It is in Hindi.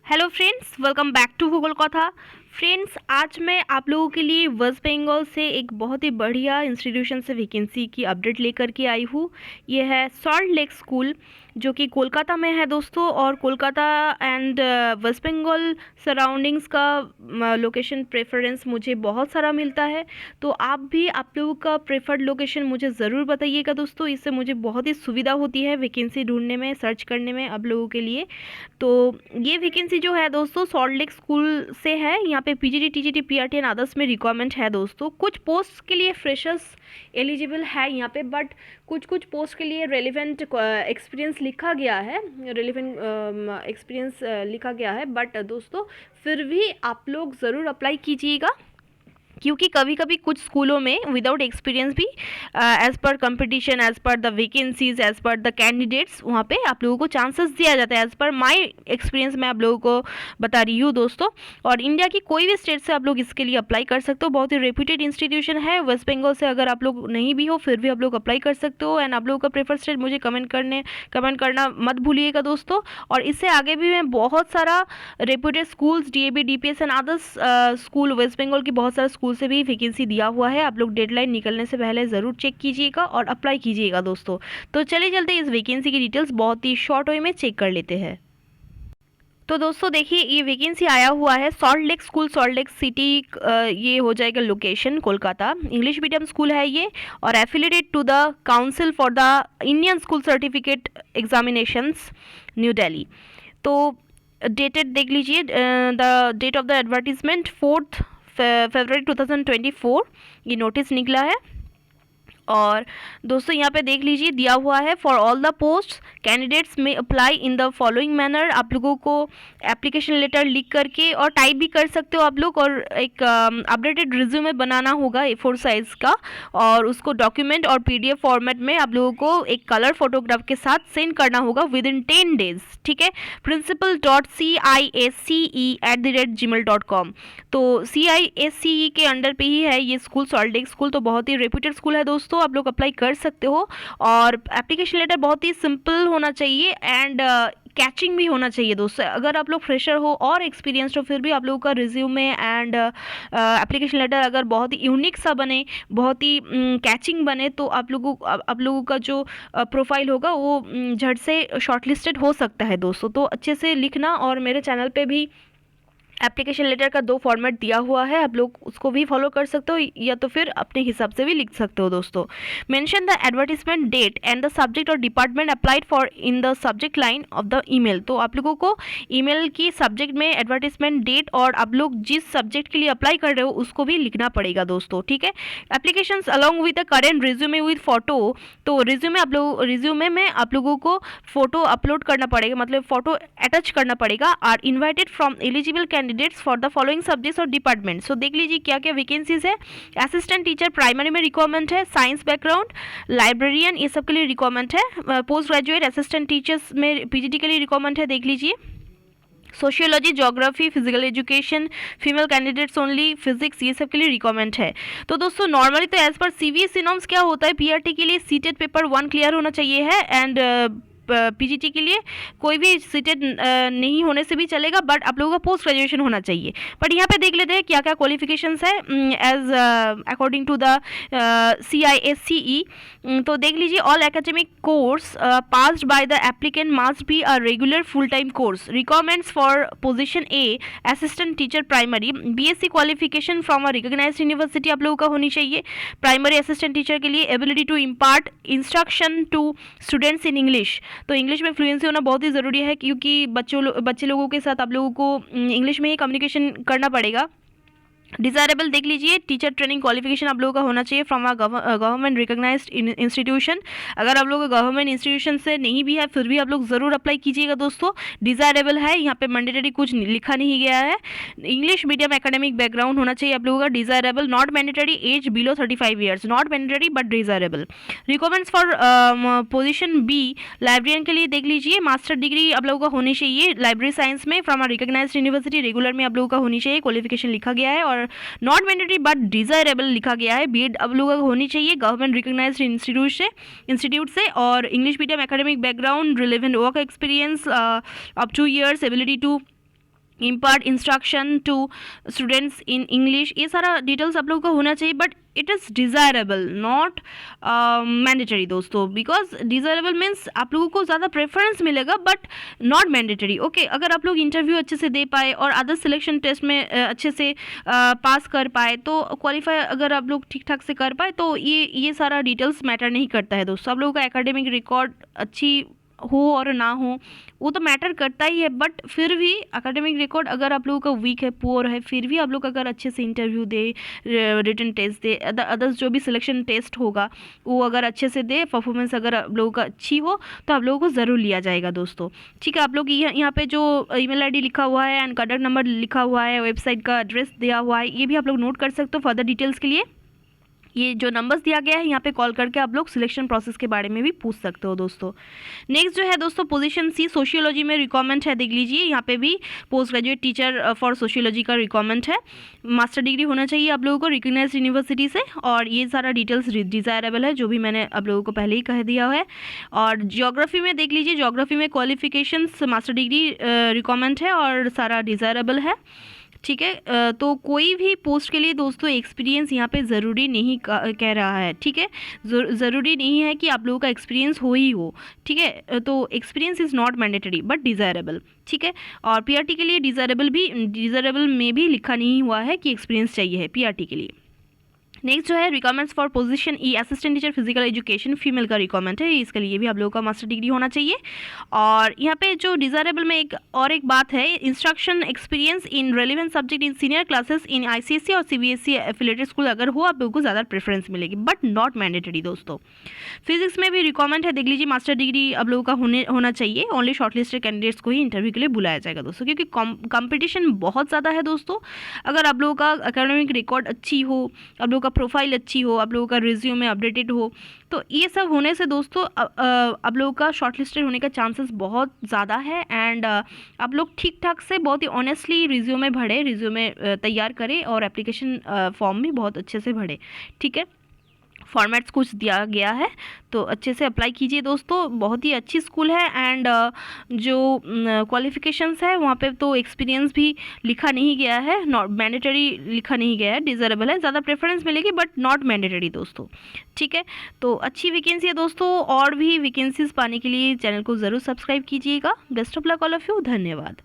Hello friends, welcome back to भूगोल कथा। फ्रेंड्स, आज मैं आप लोगों के लिए वेस्ट बंगाल से एक बहुत ही बढ़िया इंस्टीट्यूशन से वैकेंसी की अपडेट लेकर के आई हूँ। ये है सॉल्ट लेक स्कूल, जो कि कोलकाता में है दोस्तों। और कोलकाता एंड वेस्ट बंगाल सराउंडिंग्स का लोकेशन प्रेफरेंस मुझे बहुत सारा मिलता है, तो आप भी आप लोगों का प्रेफर्ड लोकेशन मुझे ज़रूर बताइएगा दोस्तों। इससे मुझे बहुत ही सुविधा होती है वैकेंसी ढूंढने में, सर्च करने में आप लोगों के लिए। तो ये वैकेंसी जो है दोस्तों सॉल्ट लेक स्कूल से है। यहाँ पे PGT, TGT, PRT and others में रिक्वायरमेंट है दोस्तों। कुछ पोस्ट के लिए फ्रेशर्स एलिजिबल है यहाँ पे, बट कुछ कुछ पोस्ट के लिए रेलिवेंट एक्सपीरियंस लिखा गया है, रेलिवेंट एक्सपीरियंस लिखा गया है। बट दोस्तों फिर भी आप लोग ज़रूर अप्लाई कीजिएगा, क्योंकि कभी कभी कुछ स्कूलों में विदाउट एक्सपीरियंस भी as per competition, as per the vacancies, as per the candidates वहाँ पे आप लोगों को चांसेस दिया जाता है। एज़ पर माय एक्सपीरियंस मैं आप लोगों को बता रही हूँ दोस्तों। और इंडिया की कोई भी स्टेट से आप लोग इसके लिए अप्लाई कर सकते हो। बहुत ही रेप्यूटेड इंस्टीट्यूशन है। वेस्ट बंगाल से अगर आप लोग नहीं भी हो फिर भी आप लोग अप्लाई कर सकते हो। एंड आप लोगों का प्रेफर स्टेट मुझे कमेंट करना मत भूलिएगा दोस्तों। और इससे आगे भी मैं बहुत सारा reputed schools, DAV, DPS and others school, West Bengal की बहुत सारे स्कूल से भी वैकेंसी दिया हुआ है। आप लोग डेडलाइन निकलने से पहले ज़रूर चेक कीजिएगा और अप्लाई कीजिएगा दोस्तों। तो चलिए चलते इस वैकेंसी की डिटेल्स बहुत ही शॉर्ट वे में चेक कर लेते हैं। तो दोस्तों देखिए, ये वैकेंसी आया हुआ है Salt Lake school, Salt Lake city, ये हो जाएगा location Kolkata. English medium school है ये, और affiliated to the council for the Indian school certificate examinations, New Delhi. तो डेटेड देख लीजिए, the date of the advertisement 4 फरवरी 2024 ये नोटिस निकला है। और दोस्तों यहाँ पे देख लीजिए दिया हुआ है, for all the post candidates may apply in the following manner. आप लोगों को एप्लीकेशन लेटर लिख करके और टाइप भी कर सकते हो आप लोग, और एक अपडेटेड रिज्यूमे बनाना होगा A4 साइज़ का, और उसको डॉक्यूमेंट और PDF फॉर्मेट में आप लोगों को एक कलर फोटोग्राफ के साथ सेंड करना होगा विद इन 10 डेज, ठीक है। principal.CISCE@gmail.com। तो CISCE के अंडर पे ही है ये स्कूल, सॉल्ट लेक स्कूल। तो बहुत ही रेप्यूटेड स्कूल है दोस्तों, आप लोग अप्लाई कर सकते हो। और एप्लीकेशन लेटर बहुत ही सिंपल होना चाहिए एंड कैचिंग भी होना चाहिए दोस्तों। अगर आप लोग फ्रेशर हो और एक्सपीरियंस्ड हो फिर भी आप लोगों का रिज्यूमे एंड एप्लीकेशन लेटर अगर बहुत ही यूनिक सा बने, बहुत ही कैचिंग बने, तो आप लोगों का जो प्रोफाइल होगा वो झट से शॉर्टलिस्टेड हो सकता है दोस्तों। तो अच्छे से लिखना, और मेरे चैनल पे भी एप्लीकेशन लेटर का 2 फॉर्मेट दिया हुआ है, आप लोग उसको भी फॉलो कर सकते हो, या तो फिर अपने हिसाब से भी लिख सकते हो दोस्तों। Mention the advertisement date and the subject और department applied for in the subject line of the email. तो आप लोगों को ईमेल की सब्जेक्ट में एडवर्टीजमेंट डेट और आप लोग जिस सब्जेक्ट के लिए अप्लाई कर रहे हो उसको भी लिखना पड़ेगा दोस्तों, ठीक है। Application along with the current resume with photo. तो रिज्यूमे में आप लोगों को फोटो अपलोड करना पड़ेगा, मतलब फोटो अटैच करना पड़ेगा। Are invited from eligible candidates for the following subjects और डिपार्टमेंट। सो देख लीजिए क्या क्या वैकेंसीज है। असिस्टेंट टीचर प्राइमरी में रिक्वायरमेंट है, साइंस बैकग्राउंड, लाइब्रेरियन, ये सब के लिए रिक्वायरमेंट है। पोस्ट ग्रेजुएट असिस्टेंट टीचर्स में पीजीटी के लिए रिक्वायरमेंट है, देख लीजिए। Sociology, geography, physical education, female candidates only, physics, ये सब के लिए रिक्वायरमेंट है। तो दोस्तों नॉर्मली तो एज पर सीबीएसई नॉर्म्स क्या होता है, पीआरटी के लिए सीटेट पेपर 1 क्लियर होना चाहिए है, एंड पीजीटी के लिए कोई भी सीटेड नहीं होने से भी चलेगा, बट आप लोगों का पोस्ट ग्रेजुएशन होना चाहिए। बट यहाँ पे देख लेते हैं क्या क्या क्वालिफिकेशंस है as according to the CISCE। तो देख लीजिए, all academic course passed by the applicant must be a regular full time course. Requirements for position A assistant teacher primary, BSc qualification from a recognised university आप लोगों का होनी चाहिए। प्राइमरी असिस्टेंट टीचर के लिए ability to impart instruction to students in English. तो इंग्लिश में फ्लुएंसी होना बहुत ही ज़रूरी है, क्योंकि बच्चे लोगों के साथ आप लोगों को इंग्लिश में ही कम्युनिकेशन करना पड़ेगा। डिज़ायरेबल देख लीजिए, टीचर ट्रेनिंग क्वालिफिकेशन आप लोगों का होना चाहिए from a government recognised institution. अगर आप लोग गवर्नमेंट इंस्टीट्यूशन से नहीं भी है फिर भी आप लोग ज़रूर अप्लाई कीजिएगा दोस्तों। डिज़ायरेबल है, यहाँ पे मैंडेटरी कुछ लिखा नहीं गया है। इंग्लिश मीडियम एकेडमिक बैकग्राउंड होना चाहिए आप लोगों का। Desirable, not mandatory, age below 35 years, not mandatory but desirable. Requirements for position B librarian के लिए देख लीजिए, मास्टर डिग्री आप लोगों का होनी चाहिए लाइब्रेरी साइंस में from a recognised university, regular में आप लोगों का होनी चाहिए, क्वालिफिकेशन लिखा गया है। और नॉट मैंडेटरी बट डिजायरेबल लिखा गया है। बीएड अब लोगों को होनी चाहिए गवर्नमेंट रिकॉग्नाइज्ड इंस्टीट्यूट से, और English medium academic background, relevant work experience up 2 years, ability to impart instruction to students in English, ये सारा डिटेल्स आप लोगों का होना चाहिए, but it is desirable not mandatory दोस्तों, बिकॉज डिज़ायरेबल मीन्स आप लोगों को ज़्यादा प्रेफरेंस मिलेगा बट नॉट मैंडेटरी। ओके, अगर आप लोग इंटरव्यू अच्छे से दे पाए और अदर सिलेक्शन टेस्ट में अच्छे से पास कर पाए, तो क्वालिफाई अगर आप लोग ठीक ठाक से कर पाए, तो ये सारा डिटेल्स मैटर नहीं करता है दोस्तों। आप लोगों का एकेडमिक रिकॉर्ड अच्छी हो और ना हो वो तो मैटर करता ही है, बट फिर भी एकेडमिक रिकॉर्ड अगर आप लोगों का वीक है, पुअर है, फिर भी आप लोग अगर अच्छे से इंटरव्यू दे, रिटन टेस्ट दे, अदर्स जो भी सिलेक्शन टेस्ट होगा वो अगर अच्छे से दे, परफॉर्मेंस अगर आप लोगों का अच्छी हो, तो आप लोगों को ज़रूर लिया जाएगा दोस्तों। ठीक है, आप लोग यहाँ पे जो ईमेल आईडी लिखा हुआ है एंड कॉन्टैक्ट नंबर लिखा हुआ है, वेबसाइट का एड्रेस दिया हुआ है, ये भी आप लोग नोट कर सकते हो फर्दर डिटेल्स के लिए। ये जो नंबर्स दिया गया है यहाँ पे कॉल करके आप लोग सिलेक्शन प्रोसेस के बारे में भी पूछ सकते हो दोस्तों। नेक्स्ट जो है दोस्तों पोजीशन सी, सोशियोलॉजी में रिक्वायरमेंट है, देख लीजिए यहाँ पे भी post graduate teacher for sociology का रिक्वायरमेंट है। मास्टर डिग्री होना चाहिए आप लोगों को रिकग्नाइज यूनिवर्सिटी से, और ये सारा डिटेल्स डिज़ायरेबल है जो भी मैंने आप लोगों को पहले ही कह दिया है। और जियोग्राफी में देख लीजिए, जियोग्राफी में क्वालिफिकेशंस मास्टर डिग्री रिक्वायरमेंट है और सारा डिज़ायरेबल है। ठीक है, तो कोई भी पोस्ट के लिए दोस्तों एक्सपीरियंस यहाँ पे ज़रूरी नहीं कह रहा है। ठीक है, ज़रूरी नहीं है कि आप लोगों का एक्सपीरियंस हो ही हो। ठीक है, तो experience is not mandatory but desirable. ठीक है, और पीआरटी के लिए डिज़ायरेबल में भी लिखा नहीं हुआ है कि एक्सपीरियंस चाहिए है पीआरटी के लिए। नेक्स्ट जो है requirements for position E, assistant teacher physical education, female का रिक्वायरमेंट है, इसके लिए भी आप लोगों का मास्टर डिग्री होना चाहिए। और यहाँ पे जो डिज़ायरेबल में एक बात है, instruction experience in relevant subject in senior classes in ICSE और सीबीएसई एफिलेटेड स्कूल अगर हो, आप लोगों को ज़्यादा प्रेफरेंस मिलेगी, बट नॉट मैंडेटरी दोस्तों। फिजिक्स में भी रिक्वायरमेंट है, देख लीजिए मास्टर डिग्री आप लोगों का होना चाहिए। ओनली शॉर्टलिस्टेड कैंडिडेट्स को ही इंटरव्यू के लिए बुलाया जाएगा दोस्तों, क्योंकि कंपटीशन बहुत ज़्यादा है दोस्तों। अगर आप लोगों का एकेडमिक रिकॉर्ड अच्छी हो, आप लोगों का प्रोफाइल अच्छी हो, आप लोगों का रिज्यूमे अपडेटेड हो, तो ये सब होने से दोस्तों आप लोगों का शॉर्टलिस्टेड होने का चांसेस बहुत ज़्यादा है। एंड आप लोग ठीक ठाक से बहुत ही ऑनेस्टली रिज्यूमे भरें, रिज्यूमे तैयार करें और एप्लीकेशन फॉर्म भी बहुत अच्छे से भरें। ठीक है, फॉर्मेट्स कुछ दिया गया है, तो अच्छे से अप्लाई कीजिए दोस्तों। बहुत ही अच्छी स्कूल है एंड जो क्वालिफिकेशंस है वहाँ पे तो एक्सपीरियंस भी लिखा नहीं गया है, नॉट मैंडेटरी लिखा नहीं गया है, डिज़रेबल है, ज़्यादा प्रेफरेंस मिलेगी बट नॉट मैंडेटरी दोस्तों। ठीक है, तो अच्छी वैकेंसी है दोस्तों, और भी वैकेंसीज पाने के लिए चैनल को ज़रूर सब्सक्राइब कीजिएगा। Best of luck all of you, धन्यवाद।